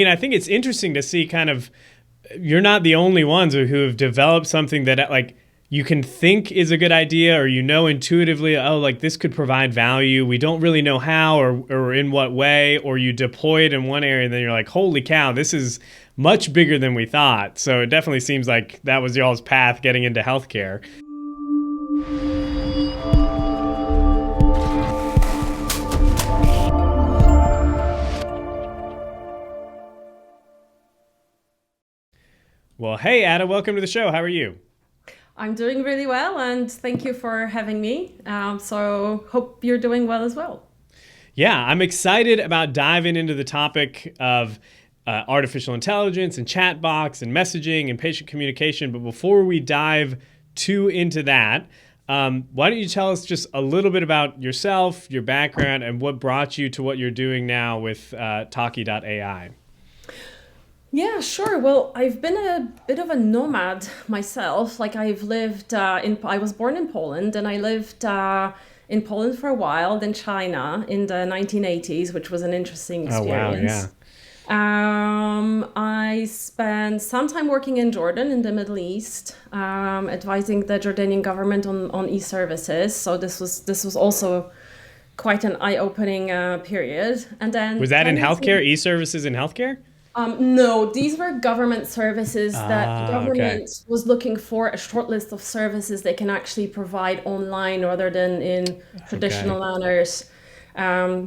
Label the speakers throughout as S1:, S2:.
S1: I think it's interesting to see kind of, you're not the only ones who have developed something that like you can think is a good idea, or intuitively, oh, like this could provide value. We don't really know how or in what way, or you deploy it in one area and then you're like, holy cow, this is much bigger than we thought. So it definitely seems like that was y'all's path getting into healthcare. Well, hey, Ada, welcome to the show. How are you?
S2: I'm doing really well, and thank you for having me. So hope you're doing well as well.
S1: Yeah, I'm excited about diving into the topic of artificial intelligence and chatbots and messaging and patient communication. But before we dive too into that, why don't you tell us just a little bit about yourself, your background, and what brought you to what you're doing now with Talkie.ai?
S2: Yeah, sure. Well, I've been a bit of a nomad myself. Like I've lived I was born in Poland, and I lived in Poland for a while, then China in the 1980s, which was an interesting
S1: Oh, wow. Yeah.
S2: experience. I spent some time working in Jordan in the Middle East, advising the Jordanian government on e-services. So this was also quite an eye-opening period. And then
S1: Was that in
S2: 10 years
S1: healthcare, e-services in healthcare?
S2: no, these were government services that the
S1: Ah, okay.
S2: government was looking for a short list of services they can actually provide online rather than in
S1: Okay.
S2: traditional manners.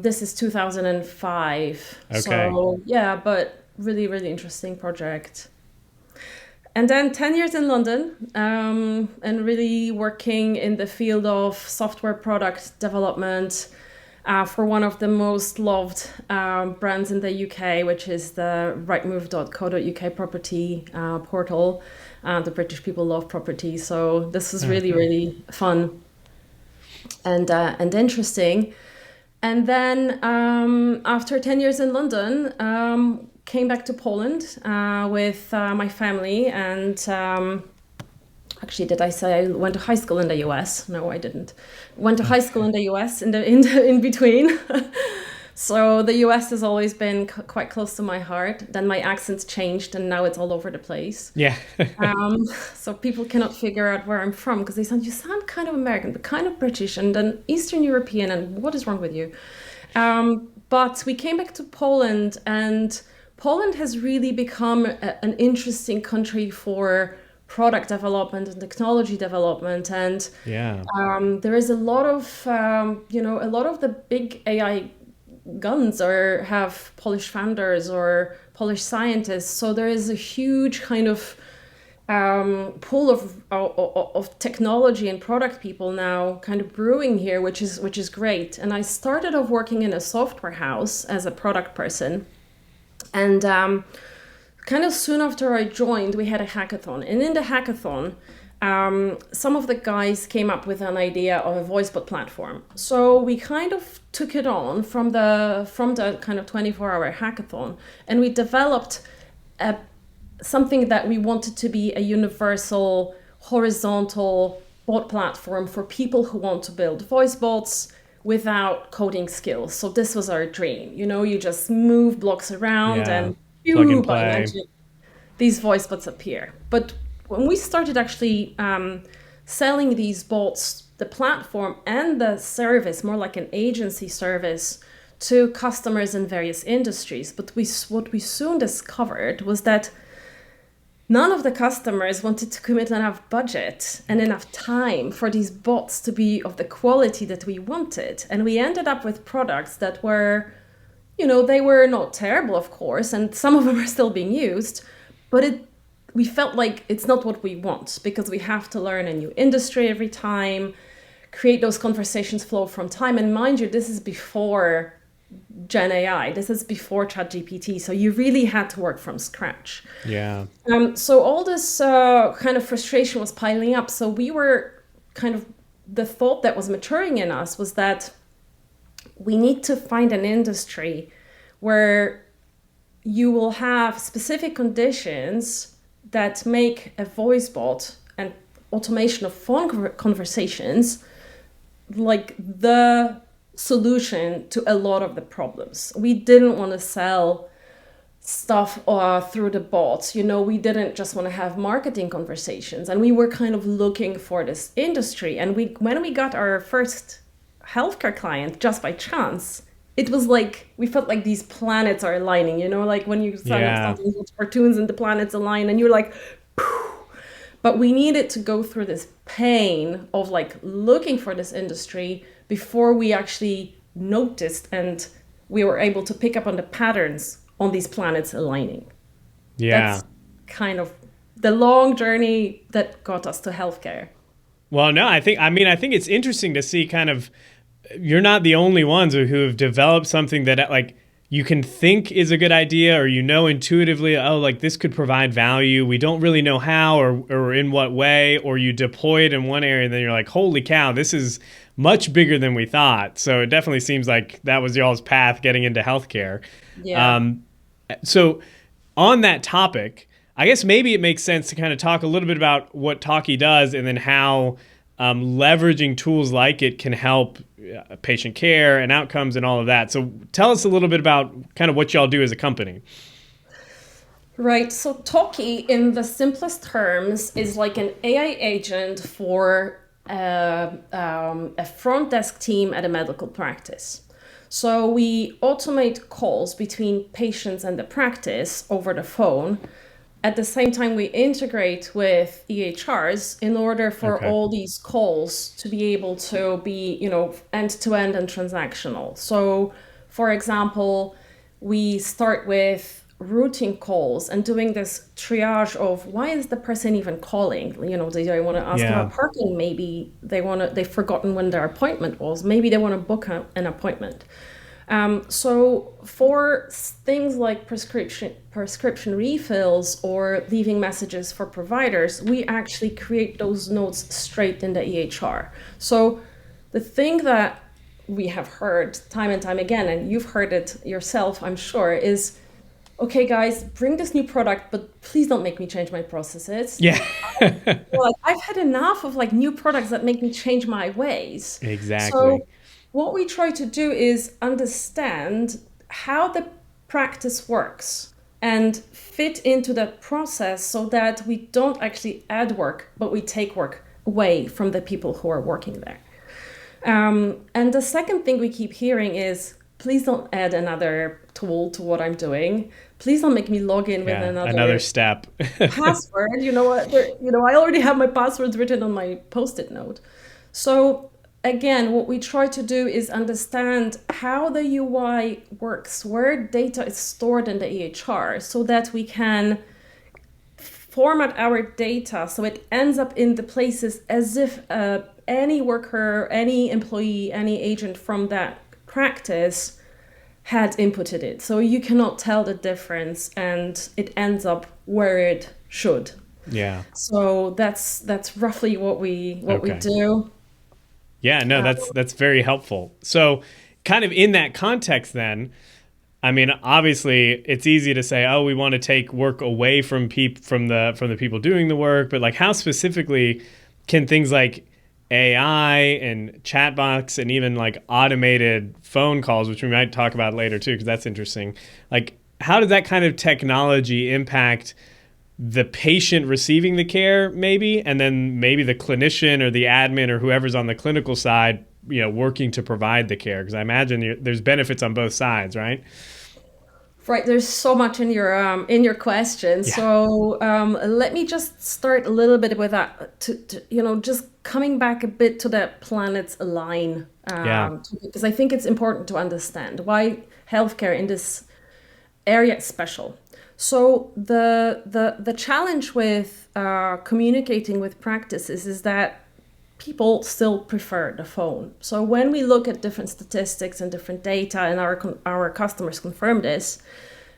S2: This is 2005.
S1: Okay.
S2: So, yeah, but really, really interesting project. And then 10 years in London, and really working in the field of software product development for one of the most loved brands in the UK, which is the rightmove.co.uk property portal. The British people love property, so this was really, really fun and interesting. And then after 10 years in London, came back to Poland with my family. And actually, did I say I went to high school in the US? No, I didn't. Went to high school in the US in between. So the US has always been quite close to my heart. Then my accent's changed, and now it's all over the place.
S1: Yeah.
S2: So people cannot figure out where I'm from because you sound kind of American, but kind of British, and then Eastern European, and what is wrong with you? But we came back to Poland, and Poland has really become an interesting country for product development and technology development. And
S1: Yeah.
S2: there is a lot of, a lot of the big AI guns or have Polish founders or Polish scientists. So there is a huge kind of pool of technology and product people now kind of brewing here, which is great. And I started off working in a software house as a product person, and kind of soon after I joined, we had a hackathon, and in the hackathon, some of the guys came up with an idea of a voice bot platform. So we kind of took it on from the kind of 24-hour hackathon, and we developed something that we wanted to be a universal, horizontal bot platform for people who want to build voice bots without coding skills. So this was our dream. You just move blocks around
S1: Yeah.
S2: and
S1: Plug and
S2: by
S1: play.
S2: magic, these voice bots appear. But when we started actually selling these bots, the platform and the service, more like an agency service, to customers in various industries. But what we soon discovered was that none of the customers wanted to commit enough budget and enough time for these bots to be of the quality that we wanted. And we ended up with products that were, they were not terrible, of course, and some of them are still being used, but we felt like it's not what we want, because we have to learn a new industry every time, create those conversations flow from time. And mind you, this is before Gen AI. This is before ChatGPT. So you really had to work from scratch.
S1: Yeah.
S2: So all this kind of frustration was piling up. So we were the thought that was maturing in us was that we need to find an industry where you will have specific conditions that make a voice bot and automation of phone conversations like the solution to a lot of the problems. We didn't want to sell stuff through the bots. We didn't just want to have marketing conversations, and we were kind of looking for this industry. And when we got our first healthcare client, just by chance, it was like we felt like these planets are aligning. Like when you sign up
S1: Yeah.
S2: something with cartoons and the planets align, and you're like, phew. But we needed to go through this pain of like looking for this industry before we actually noticed and we were able to pick up on the patterns on these planets aligning.
S1: Yeah.
S2: That's kind of the long journey that got us to healthcare.
S1: Well, no, I think it's interesting to see kind of you're not the only ones who have developed something that like you can think is a good idea or intuitively, oh, like this could provide value. We don't really know how or in what way, or you deploy it in one area and then you're like, holy cow, this is much bigger than we thought. So it definitely seems like that was y'all's path getting into healthcare.
S2: Yeah.
S1: So on that topic, I guess maybe it makes sense to kind of talk a little bit about what Talkie does and then how leveraging tools like it can help patient care and outcomes and all of that. So tell us a little bit about kind of what y'all do as a company.
S2: Right. So Talkie, in the simplest terms, is like an AI agent for a front desk team at a medical practice. So we automate calls between patients and the practice over the phone. At the same time, we integrate with EHRs in order for all these calls to be able to be, end-to-end and transactional. So, for example, we start with routing calls and doing this triage of why is the person even calling? Do they want to ask about parking? Maybe they've forgotten when their appointment was. Maybe they want to book an appointment. So for things like prescription refills or leaving messages for providers, we actually create those notes straight in the EHR. So the thing that we have heard time and time again, and you've heard it yourself, I'm sure, is, okay, guys, bring this new product, but please don't make me change my processes.
S1: Yeah.
S2: I've had enough of new products that make me change my ways.
S1: Exactly.
S2: So what we try to do is understand how the practice works and fit into that process so that we don't actually add work, but we take work away from the people who are working there. And the second thing we keep hearing is, please don't add another tool to what I'm doing. Please don't make me log in with
S1: another step.
S2: password. You know what? I already have my passwords written on my Post-it note. So again, what we try to do is understand how the UI works, where data is stored in the EHR, so that we can format our data so it ends up in the places as if any worker, any employee, any agent from that practice had inputted it. So you cannot tell the difference and it ends up where it should.
S1: Yeah.
S2: So that's roughly what we do.
S1: Yeah, no, that's very helpful. So kind of in that context then, I mean, obviously it's easy to say, oh, we want to take work away from the people doing the work, but like how specifically can things like AI and chatbots and even like automated phone calls, which we might talk about later too, because that's interesting. Like, how does that kind of technology impact the patient receiving the care, maybe, and then maybe the clinician or the admin or whoever's on the clinical side, working to provide the care? Because I imagine there's benefits on both sides, right?
S2: Right. There's so much in your question.
S1: Yeah.
S2: So let me just start a little bit with that. Just coming back a bit to that planets align. Because I think it's important to understand why healthcare in this area is special. So the challenge with communicating with practices is that people still prefer the phone. So when we look at different statistics and different data, and our customers confirm this,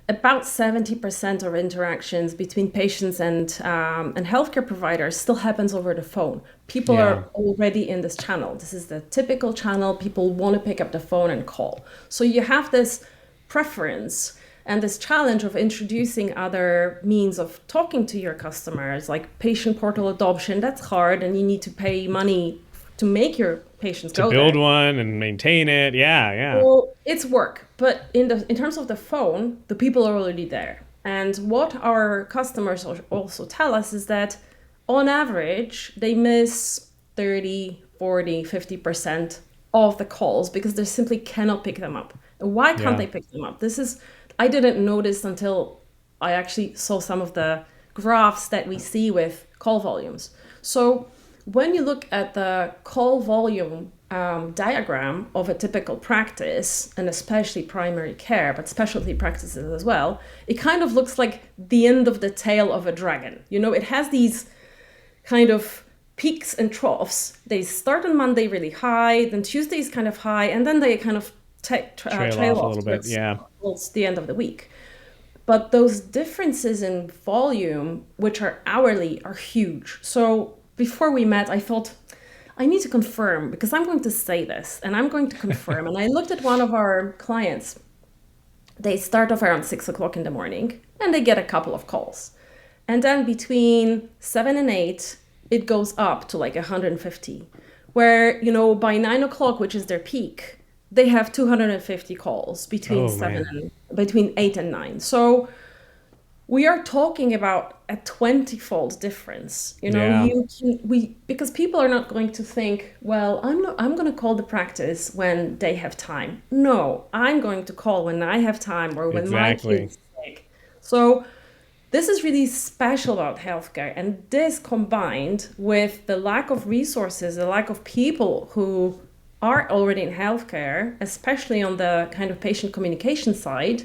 S2: about 70% of interactions between patients and healthcare providers still happens over the phone. People are already in this channel. This is the typical channel. People want to pick up the phone and call. So you have this preference and this challenge of introducing other means of talking to your customers, like patient portal adoption. That's hard, and you need to pay money to make your patients
S1: to
S2: go
S1: build
S2: there.
S1: one and maintain it. Yeah.
S2: Well, it's work, but in terms of the phone, the people are already there. And what our customers also tell us is that on average, they miss 30, 40, 50% of the calls because they simply cannot pick them up. And why can't
S1: Yeah.
S2: they pick them up? I didn't notice until I actually saw some of the graphs that we see with call volumes. So when you look at the call volume diagram of a typical practice, and especially primary care, but specialty practices as well, it kind of looks like the end of the tail of a dragon. It has these kind of peaks and troughs. They start on Monday really high, then Tuesday is kind of high, and then they kind of trail
S1: off a
S2: off
S1: little bit. Yeah.
S2: towards the end of the week. But those differences in volume, which are hourly, are huge. So before we met, I thought, I need to confirm because I'm going to say this and I'm going to confirm. And I looked at one of our clients. They start off around 6 o'clock in the morning and they get a couple of calls. And then between 7 and 8, it goes up to like 150. Where, by 9 o'clock, which is their peak, they have 250 calls between between 8 and 9. So we are talking about a 20-fold difference.
S1: Yeah.
S2: Because people are not going to think, well, I'm going to call the practice when they have time. No, I'm going to call when I have time or when my kid's sick. So this is really special about healthcare. And this combined with the lack of resources, the lack of people who are already in healthcare, especially on the kind of patient communication side,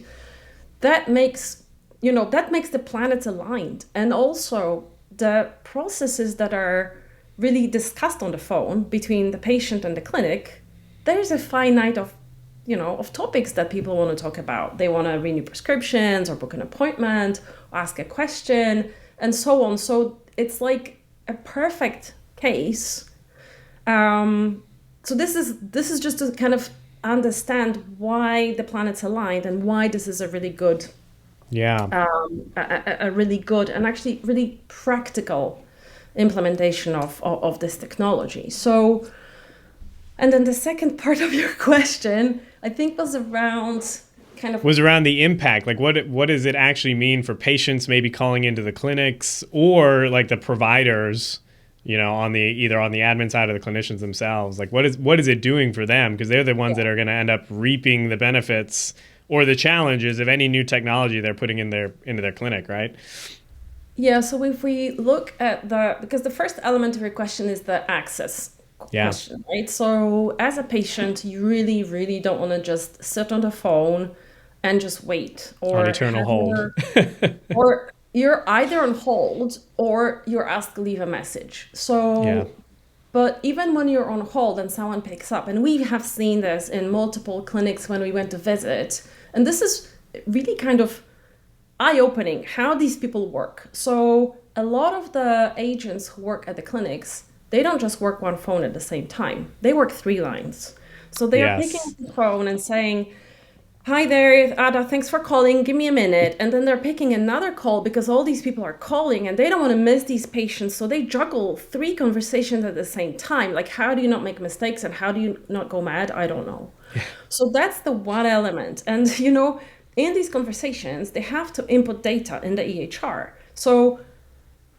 S2: that makes the planets aligned. And also the processes that are really discussed on the phone between the patient and the clinic, there's a finite of topics that people want to talk about. They want to renew prescriptions or book an appointment, or ask a question, and so on. So it's like a perfect case. So this is just to kind of understand why the planets aligned and why this is a really good, a really good and actually really practical implementation of this technology. So, and then the second part of your question, I think, was around
S1: the impact. Like what does it actually mean for patients maybe calling into the clinics or like the providers, on either on the admin side or the clinicians themselves? Like what is it doing for them? Because they're the ones that are going to end up reaping the benefits or the challenges of any new technology they're putting into their clinic, right?
S2: Yeah, so if we look at because the first element of your question is the access question, right? So as a patient, you really, really don't want to just sit on the phone and just wait or
S1: on eternal hold.
S2: or you're either on hold or you're asked to leave a message. So, but even when you're on hold and someone picks up, and we have seen this in multiple clinics when we went to visit, and this is really kind of eye-opening how these people work. So a lot of the agents who work at the clinics, they don't just work one phone at the same time. They work 3 lines. So they are picking up the phone and saying, "Hi there, Ada, thanks for calling. Give me a minute." And then they're picking another call because all these people are calling and they don't want to miss these patients. So they juggle 3 conversations at the same time. Like, how do you not make mistakes and how do you not go mad? I don't know. So that's the one element. And, in these conversations, they have to input data in the EHR. So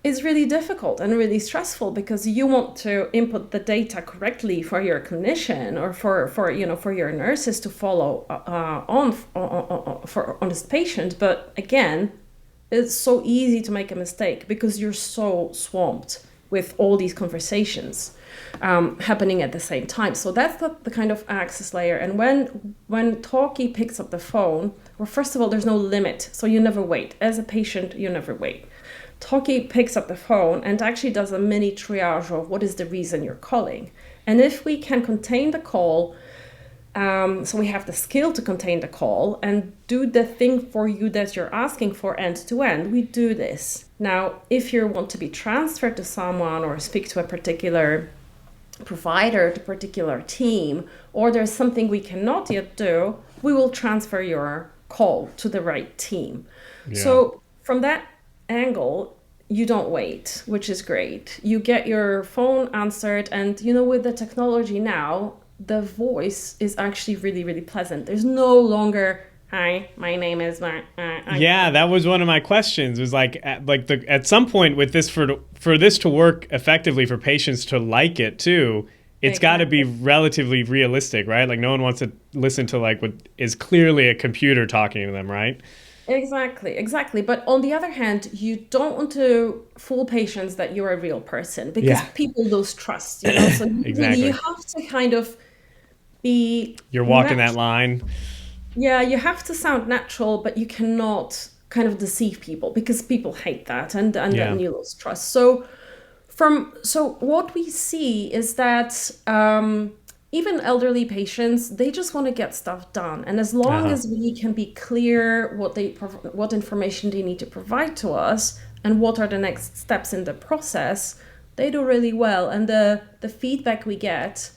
S2: it's really difficult and really stressful because you want to input the data correctly for your clinician or for your nurses to follow on this patient. But again, it's so easy to make a mistake because you're so swamped with all these conversations happening at the same time. So that's the kind of access layer. And when Talkie picks up the phone, well, first of all, there's no limit. So you never wait. As a patient, you never wait. Talkie picks up the phone and actually does a mini triage of what is the reason you're calling. And if we can contain the call, so we have the skill to contain the call and do the thing for you that you're asking for end to end, we do this. Now, if you want to be transferred to someone or speak to a particular provider, to a particular team, or there's something we cannot yet do, we will transfer your call to the right team. Yeah. So from that angle, you don't wait, which is great. You get your phone answered, and with the technology now, the voice is actually really, really pleasant. There's no longer, "Hi, my name is."
S1: Yeah, that was one of my questions. Was at some point with this, for this to work effectively, for patients to like it too, it's got to be relatively realistic, right? Like no one wants to listen to like what is clearly a computer talking to them, right?
S2: Exactly. But on the other hand, you don't want to fool patients that you're a real person, because people lose trust, So
S1: Exactly.
S2: you have to kind of be.
S1: You're walking that line.
S2: Yeah, you have to sound natural, but you cannot kind of deceive people, because people hate that, and then you lose trust. So what we see is that even elderly patients, they just want to get stuff done. And as long as we can be clear what information they need to provide to us and what are the next steps in the process, they do really well. And the feedback we get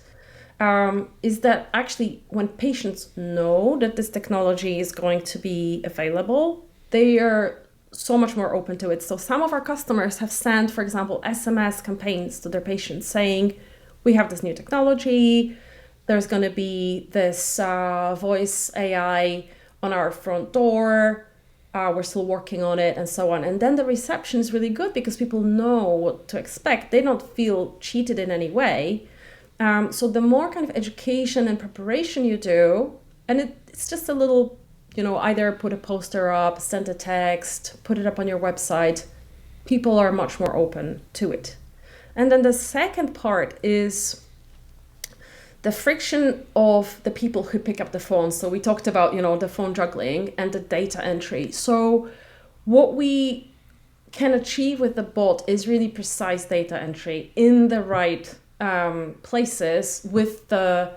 S2: is that actually when patients know that this technology is going to be available, they are so much more open to it. So some of our customers have sent, for example, SMS campaigns to their patients saying, "We have this new technology. There's going to be this voice AI on our front door. We're still working on it," and so on. And then the reception is really good because people know what to expect. They don't feel cheated in any way. So the more kind of education and preparation you do, and it's just a little, either put a poster up, send a text, put it up on your website, people are much more open to it. And then the second part is the friction of the people who pick up the phone. So we talked about, the phone juggling and the data entry. So what we can achieve with the bot is really precise data entry in the right places with the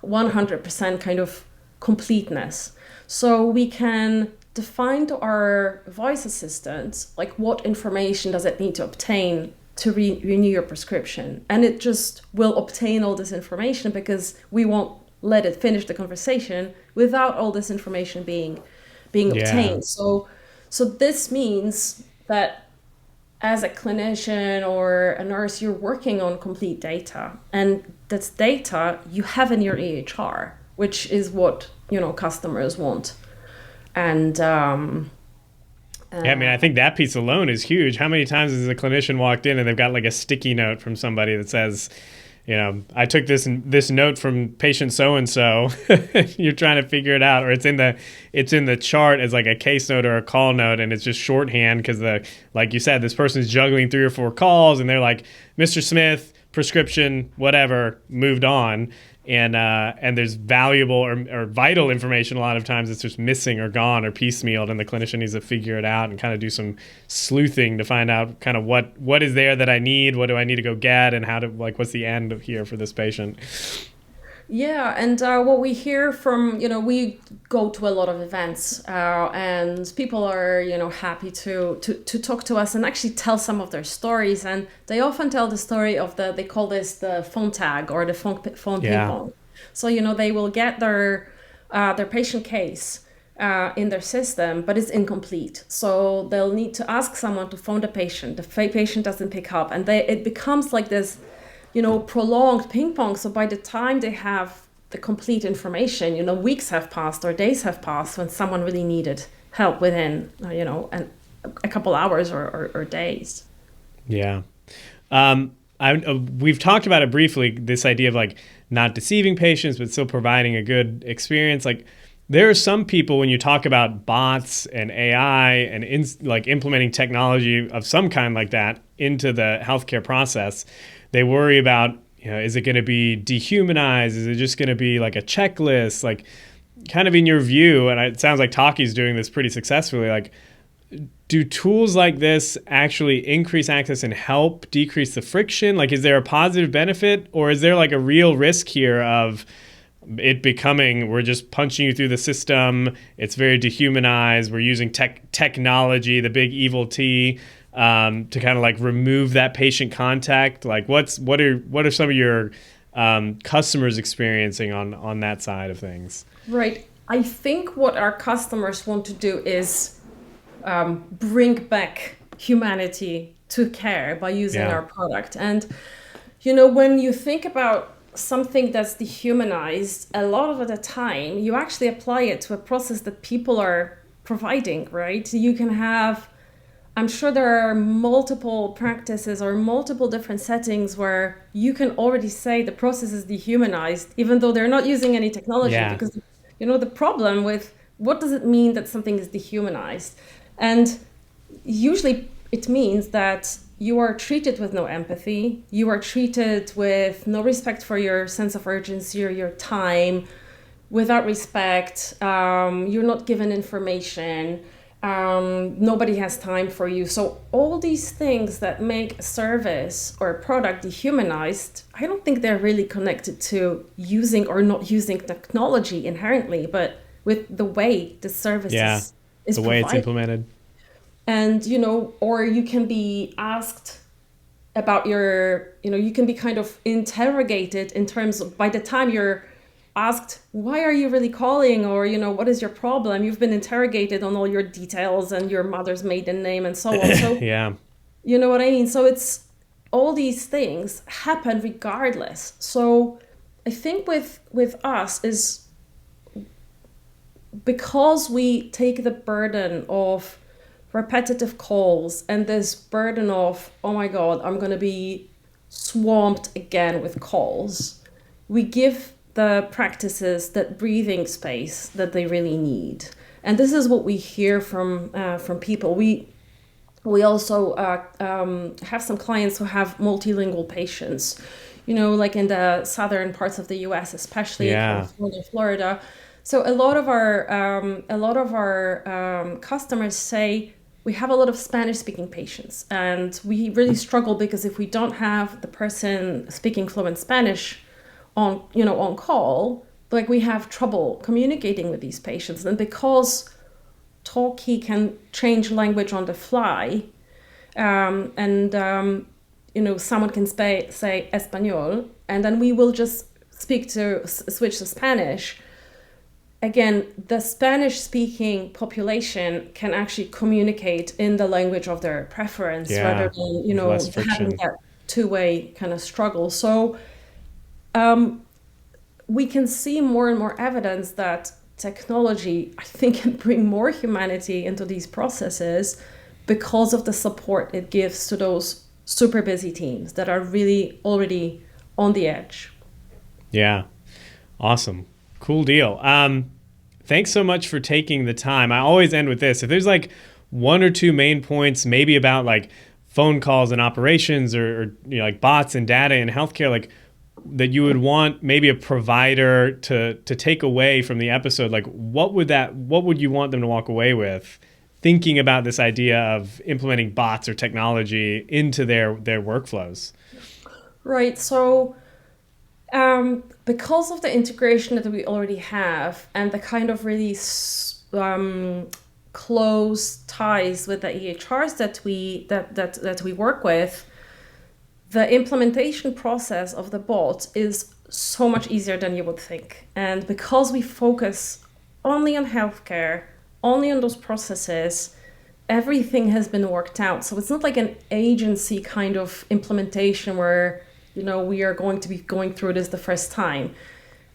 S2: 100% kind of completeness. So we can define to our voice assistant, like what information does it need to obtain to renew your prescription. And it just will obtain all this information because we won't let it finish the conversation without all this information being obtained. So this means that as a clinician or a nurse, you're working on complete data, and that's data you have in your EHR, which is what customers want. And
S1: I think that piece alone is huge. How many times has a clinician walked in and they've got like a sticky note from somebody that says, I took this note from patient so and so. You're trying to figure it out, or it's in the chart as like a case note or a call note, and it's just shorthand because like you said, this person's juggling 3 or 4 calls, and they're like, "Mr. Smith, prescription, whatever," moved on. And there's valuable or vital information a lot of times that's just missing or gone or piecemealed, and the clinician needs to figure it out and kind of do some sleuthing to find out kind of what is there that I need, what do I need to go get, and what's the end here for this patient.
S2: Yeah, and what we hear from, we go to a lot of events, and people are, happy to talk to us and actually tell some of their stories. And they often tell the story of they call this the phone tag or the phone ping pong. So, they will get their patient case in their system, but it's incomplete. So they'll need to ask someone to phone the patient. The patient doesn't pick up, and it becomes like this prolonged ping pong. So by the time they have the complete information, weeks have passed or days have passed when someone really needed help within, a couple hours or days.
S1: Yeah. We've talked about it briefly, this idea of like not deceiving patients, but still providing a good experience. Like there are some people, when you talk about bots and AI and implementing technology of some kind like that into the healthcare process, they worry about, is it going to be dehumanized? Is it just going to be like a checklist? Like kind of in your view, and it sounds like Talkie's doing this pretty successfully, like do tools like this actually increase access and help decrease the friction? Like, is there a positive benefit, or is there like a real risk here of it becoming, we're just punching you through the system, it's very dehumanized, we're using technology, the big evil T, to kind of like remove that patient contact? Like what are some of your customers experiencing on that side of things?
S2: Right. I think what our customers want to do is bring back humanity to care by using
S1: Yeah.
S2: our product. And, you know, when you think about something that's dehumanized, a lot of the time, you actually apply it to a process that people are providing, right? You can have, I'm sure there are multiple practices or multiple different settings where you can already say the process is dehumanized, even though they're not using any technology,
S1: Yeah.
S2: because, you know, the problem with what does it mean that something is dehumanized? And usually it means that you are treated with no empathy, you are treated with no respect for your sense of urgency or your time, without respect, you're not given information, nobody has time for you. So all these things that make a service or a product dehumanized, I don't think they're really connected to using or not using technology inherently, but with the way the service
S1: Yeah.
S2: is
S1: The way it's
S2: provided.
S1: implemented.
S2: And, you know, or you can be asked about your, you know, you can be kind of interrogated in terms of, by the time you're asked, why are you really calling? Or, you know, what is your problem? You've been interrogated on all your details and your mother's maiden name and so on. So,
S1: Yeah.
S2: you know what I mean? So it's all these things happen regardless. So I think with us is because we take the burden of repetitive calls and this burden of, oh my God, I'm going to be swamped again with calls, we give the practices that breathing space that they really need. And this is what we hear from people. We also have some clients who have multilingual patients, you know, like in the southern parts of the US, especially
S1: Yeah.
S2: California, Florida. So a lot of our customers say we have a lot of Spanish-speaking patients, and we really struggle because if we don't have the person speaking fluent Spanish on call, like we have trouble communicating with these patients. And because Talkie can change language on the fly, someone can say Espanol, and then we will just switch to Spanish. Again, the Spanish-speaking population can actually communicate in the language of their preference rather than, you know,
S1: less
S2: having
S1: friction.
S2: that two-way kind of struggle. So we can see more and more evidence that technology, I think, can bring more humanity into these processes because of the support it gives to those super busy teams that are really already on the edge.
S1: Yeah. Awesome. Cool deal. Thanks so much for taking the time. I always end with this. If there's like one or two main points, maybe about like phone calls and operations or you know, like bots and data in healthcare, like that you would want maybe a provider to take away from the episode, like what would you want them to walk away with thinking about this idea of implementing bots or technology into their workflows?
S2: Right. So because of the integration that we already have and the kind of really close ties with the EHRs that we work with, the implementation process of the bot is so much easier than you would think. And because we focus only on healthcare, only on those processes, everything has been worked out. So it's not like an agency kind of implementation where, you know, we are going to be going through this the first time.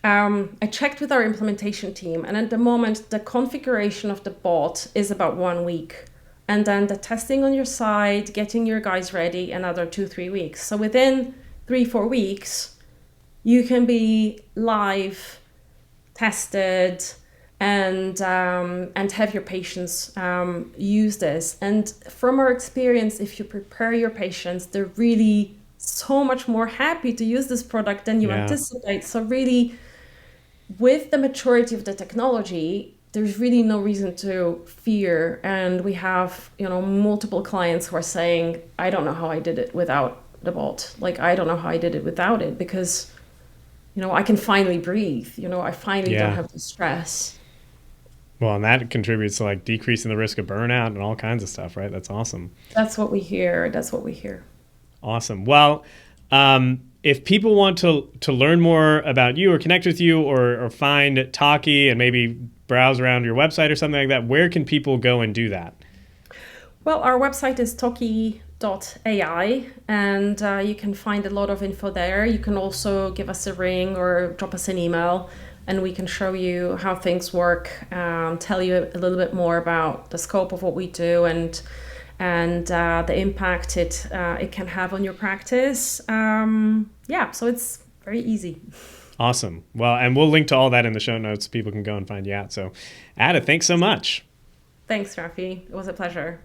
S2: I checked with our implementation team, and at the moment, the configuration of the bot is about 1 week. And then the testing on your side, getting your guys ready, another 2-3 weeks. So within 3-4 weeks, you can be live, tested, and have your patients use this. And from our experience, if you prepare your patients, they're really so much more happy to use this product than you anticipate. So really, with the maturity of the technology, there's really no reason to fear. And we have, you know, multiple clients who are saying, I don't know how I did it without the bot. Like, I don't know how I did it without it because, you know, I can finally breathe. You know, I finally don't have the stress.
S1: Well, and that contributes to like decreasing the risk of burnout and all kinds of stuff, right? That's awesome.
S2: That's what we hear.
S1: Awesome. Well, if people want to learn more about you or connect with you or find Talkie and maybe browse around your website or something like that, where can people go and do that?
S2: Well, our website is Talkie.ai, and you can find a lot of info there. You can also give us a ring or drop us an email, and we can show you how things work, tell you a little bit more about the scope of what we do and the impact it can have on your practice. So it's very easy.
S1: Awesome. Well, and we'll link to all that in the show notes. People can go and find you out. So, Ada, thanks so much.
S2: Thanks, Rafi. It was a pleasure.